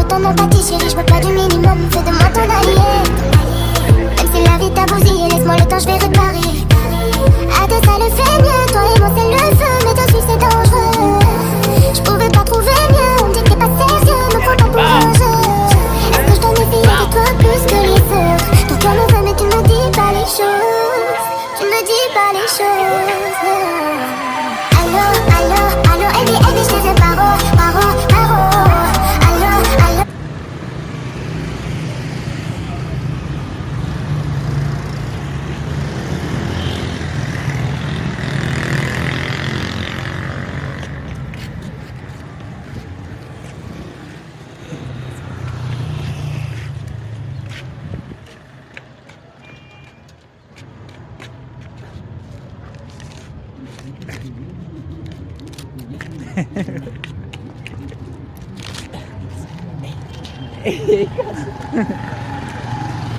de ton empathie, chérie, je veux pas du minimum. Fais de moi ton allié. Même si la vie t'a bousillé, laisse-moi le temps, je vais réparer. À deux, ça le fait mieux. Toi et moi, c'est le feu, mais te suivre, c'est dangereux. Je pouvais pas trouver mieux. On me dit que t'es pas sérieux, me prends pas pour un jeu. Est-ce que je dois méfier de toi plus que les autres? Ton cœur me veut, mais tu me dis pas les choses. Tu me dis pas les choses. Allô, allô, allô, Eddie, Eddie, je te fais paro, paro, paro. Allô, allô. Eh,